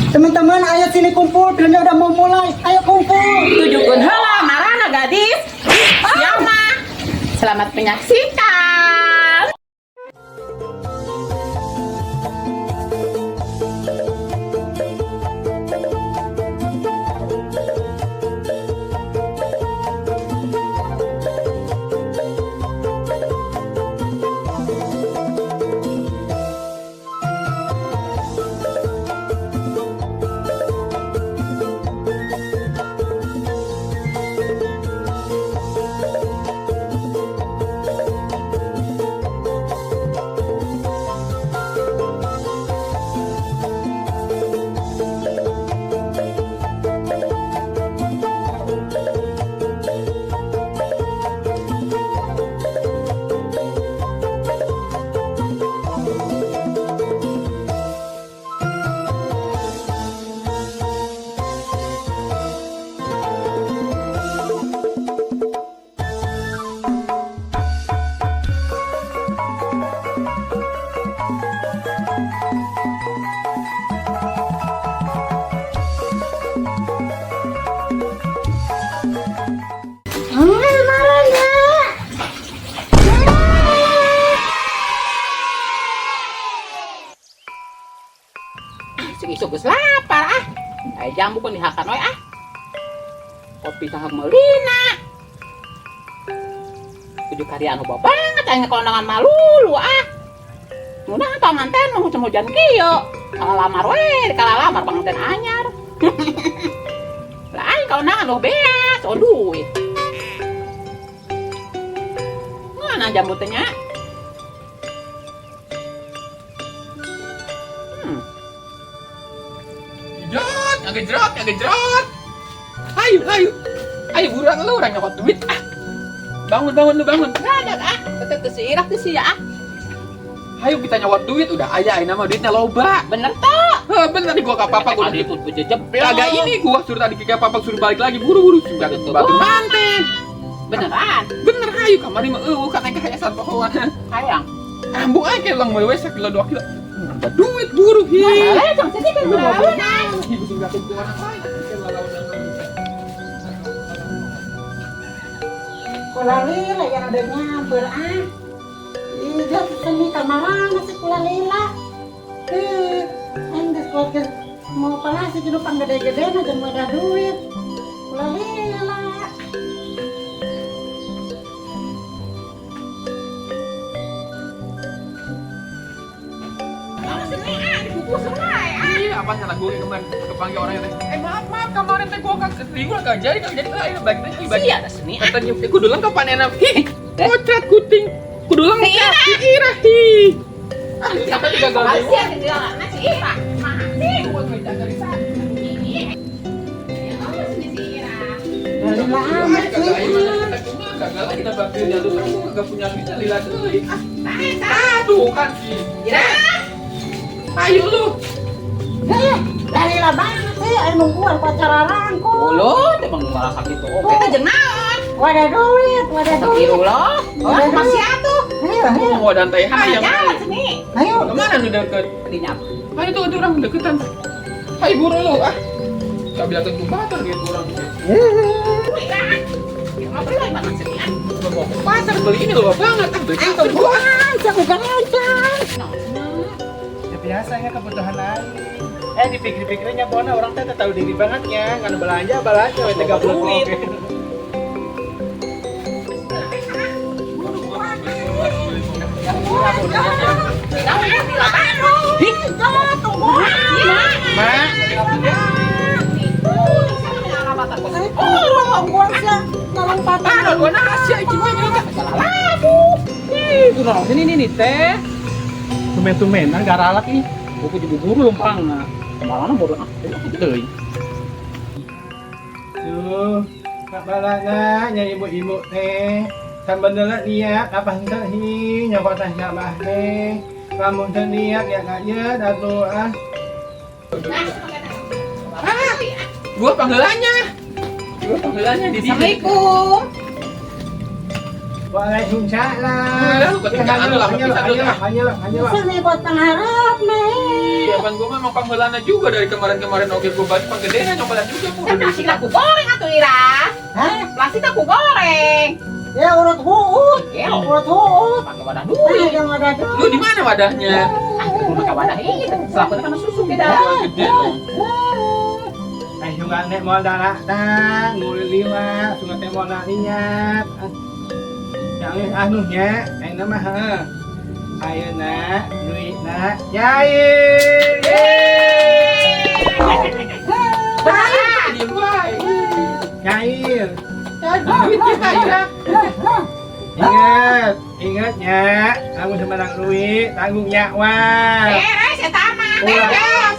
Teman-teman, ayo sini kumpul. Filmnya udah mau mulai. Ayo kumpul. Tujukan heula marana gadis. Siapa? Selamat menyaksikan. Isuk geus lapar ah. Aya jambu pun dihakan we ah. Kopi tahap meulina. Kudu karya anu banget aya kondangan malulu ah. Munah pamanten mah hujan-hujan kieu. Kalamar we, kalamar pamanten anyar. Lah ai kondangan lu beas, oh duit. Mana jambu teh nya? Ngegejrot. Ayo buruan lu orang nyokot duit ah. Bangun. Ngadat ah. Tetep siirah teh sia ah. Ayo kita nyawat duit udah aya nama duitnya loba. Bener toh? Bener tadi gua ke papa gua tadi pun jejeblok. Kagak ini gua suruh tadi ke papa suruh balik lagi buru-buru sudah batu manten. Beneran? Bener ayo kamari mah katanya kayak san pohoan. Hayang. Ambung aja ulang mewe sekilo 2 kilo. Ada duit buru hi. Nah, jang sedih kan berlawanan. Ibu sudah tentu orang lain. Kulalila yang ada nyamper ah. Iya, seni kamarana si kulalila. Enggak keluarga mau palasi di depan gede-gede aja mau ada duit. Kulalila. Iya, apa salah gue kemarin kepanggil orang teh. Maaf kemarin teh gue kagak jadi ayo balik teh balik. Iya, ada seni. Katanya kudu lengkap panenan. Kocrat kuting. Kudu lengkap si Ira hi. Ah, siapa juga gagal. Masih ada jalan si Ira. Mati buat meja dari sana. Ini. Ya kamu sini si Ira. Kulalila amat Gagal kita bakal jalur aku kagak punya duit lila deui. Aduh kan sih. Ira. Ayo lu. Lalila banget sih, ayo nungguan pacar arangku. Ulu, emang marah sakit tuh. Oke, jeung naon? Wadah duit. Astagfirullah. Oh, masih atuh. Ayo. Mau dan teh hayang. Jalan sini. Ayo. Kemana lu deket? Dinyap. Ayo tuh orang deketan. Hai buru lu ah. Gak bilang tentu batal gitu orang. Ira. Enggak perlu banget sini. Mau ke pasar beli ini loh banget. Ah, beli itu gua. Aku kan aja. Ya biasanya kebutuhan lain. Dipikir-pikirnya bona orang teh tahu diri bangetnya, kan belanja we 30 duit. Itu nong sini nih teh. Tumen-tumenan garalak ih. Buku juga buru lompang nah. Malah bodoh ah. Teuy. Tuh, kak balana nya ibu-ibu teh. Kan bener liat apa hendak hi nyokot teh nyabah teh. Kamu teh liat ya kak ye atuh ah. Gua panggilannya di sini. Assalamualaikum. Waalaikumsalam. Lu ketinggalan lah, bisa dulu. Bisa nih buat pengharap nih. Iya kan gue memang panggilannya juga dari kemarin-kemarin oke gue balik panggilannya nyobalan juga gue Kan plastik aku goreng atuh Ira. Hah? Plastik aku goreng. Ya urut huut. Ya, Urut huut. pakai wadah Ah, duit. yang ada Lu duit. di mana wadahnya? Aku pakai wadah ini. Selakunya kan susu kita. Gede dong. Juga nek mau datang, nguli liwat, sungai teh mau lihat. Yang anunya, yang nama ayo nak, duit nak, jair. Diem baik. Jair. Duit kita ya. Ingatnya, kamu semenang duit, tanggung nyawa. Saya tamat.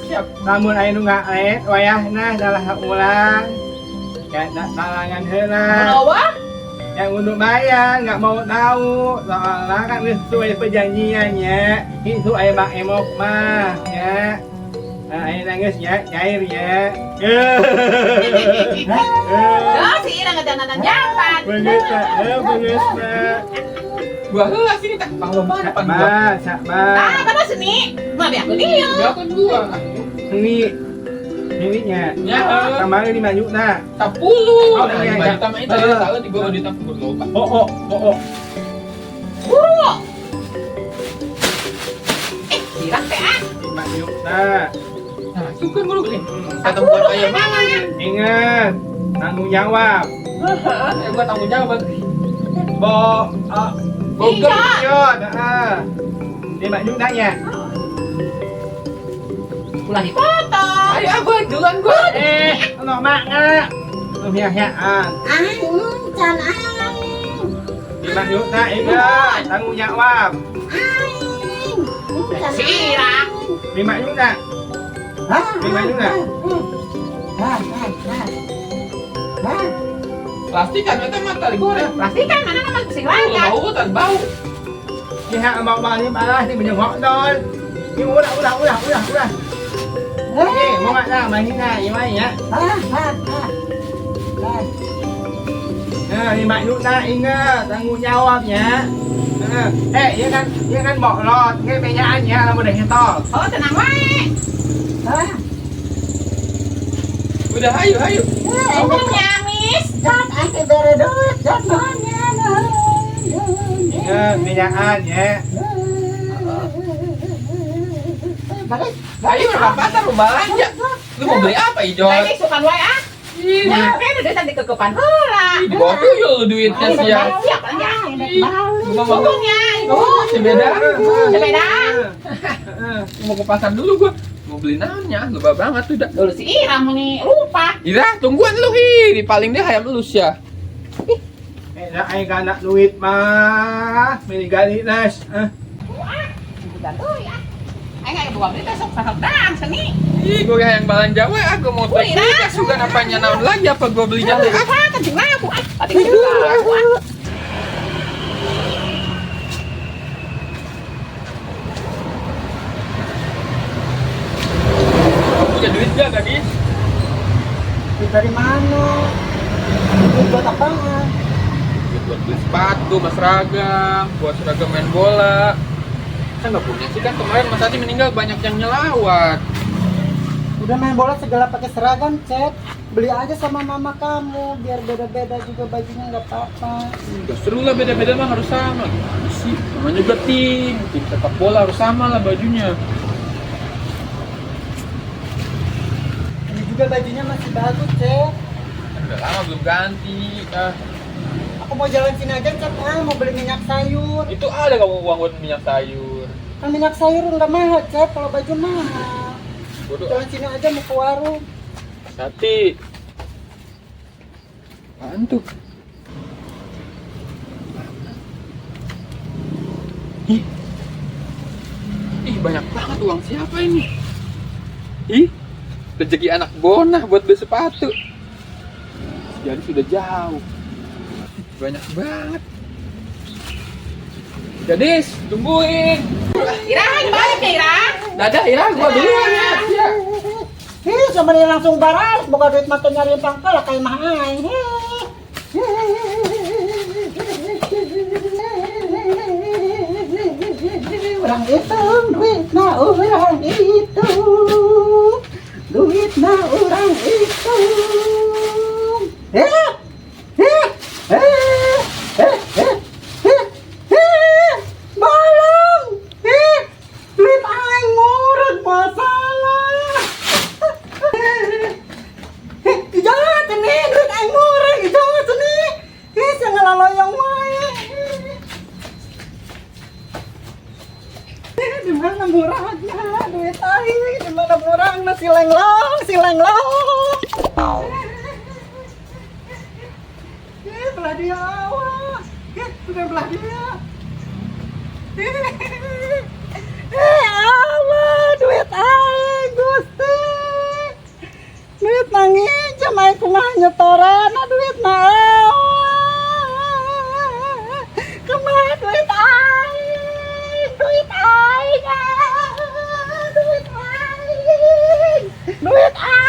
Siap. Namun ayo nggak let, wayahna dalah ulang. Kayak talangan heula. Kenapa? Yang untuk bayar nggak mau tahu, soalnya kan sesuai perjanjiannya itu ayo mak emok mah ya. Nah, ayo nangis ya, cair ya. Oh, si Ira ngedan-ngedan jalan. Bener tak? Gua heula sini tak pangloban depan gua. Masak Nah, apa seni? Mah biar aku dia. Ya kan gua. Ini Ya, kemarin 5 juta. 10. Oh, Nah, iya, 5 iya. juta mah itu dia tahu di gua di tampung berloba. Oh. Buru. Ira teh ah. 5 juta. Nah, itu kan gua beli. Kata buat ayam mama ya. Ingat, tanggung jawab. Gua tanggung jawab. Bogor iot, 5 juta ya. Ulah dipotong. Ayo gua duluan gua. Ono mak nggak? Ya, Can aing. 5 juta ingat, tanggung jawab. Si Ira. 5 juta. Hah? 5 juta. Hah? Plastik kan itu mah tali goreng. Plastikan mana nama sing Kalau lain. bau tan bau. Dia mau balik malah thì mình đừng hỏi thôi. Nhưng udah. Mau nggak nah, mainin nah, gimana ya? Nah, 5 juta ingat, tanggung jawabnya. Dia kan bỏ lọt, cái bé nhà anh là một đỉnh to. Oh, tenang wae. Udah ayo. Hukumnya Miss. Can aing bere duit, can mana? Bé nhà anh ya. Ayo ke pasar lu belanja. Lu mau beli apa, Ijo? Ini sukan wae ah. Nah, kan udah tadi kekepan heula. Di bawah tuyul lu duitnya sih ya. Siap belanja. Lu mau Hukumnya. sepeda. Sepeda. Mau ke pasar dulu gua. Mau beli naonnya, lupa banget tuh dah. Dulu si Ira muni lupa. Ira, tungguan lu hi. Paling dia hayam elus ya. Anh gak nak duit mah, mình gali nas. Bukan tuh ya. Ayo nggak buka berita sok dang seni. Ih, gue yang belanja we, aku mau Wih, trek juga napanya naon lagi apa gue beli jahe. Apa kencing aku? Tadi aku. Punya duit gak gadis? Duit dari mana? Duit buat apaan? Duit buat beli sepatu, mas seragam, buat seragam main bola. Saya nggak punya sih kan kemarin Mas Adi meninggal banyak yang nyelawat. Udah main bola segala pakai seragam, Cep. Beli aja sama mama kamu, biar beda-beda juga bajunya nggak apa-apa. Gak seru lah beda-beda mah harus sama. Gimana sih? Namanya juga tim sepak bola harus sama lah bajunya. Ini juga bajunya masih bagus, Cep. Kan udah lama belum ganti. Aku mau jalan sini aja, Cep. Mau beli minyak sayur. Itu ada kamu uang buat minyak sayur. Kan minyak sayur nggak mahal, Cep. Kalau baju mahal. Bodoh. Jalan sini aja mau ke warung. Hati. Apaan tuh? Ih, banyak banget uang siapa ini? Ih, rezeki anak bonah buat beli sepatu. Jadi sudah jauh. Banyak banget. Gadis, tungguin. Ira, balik ya Ira. Dadah, Ira, gua duluan ya. Ya. Sama dia langsung baras, buka duit makan nyariin pangkal kayak mah aing. orang hitung, duit na orang hitung, duit na orang hitung. Balong, duit aing murag masalah. Ijaat ini, duit aing murag, ijaat ini. Bisa ngelaloyong wae. Di mana murahnya duit aing? Di mana murahnya silenglong, silenglong. Belah dia awak. Sudah belah dia. Allah, duit aing Gusti. Duit nangis jam aing kumaha nyetoran duit na kumaha duit aing, duit aing, duit aing, duit aing.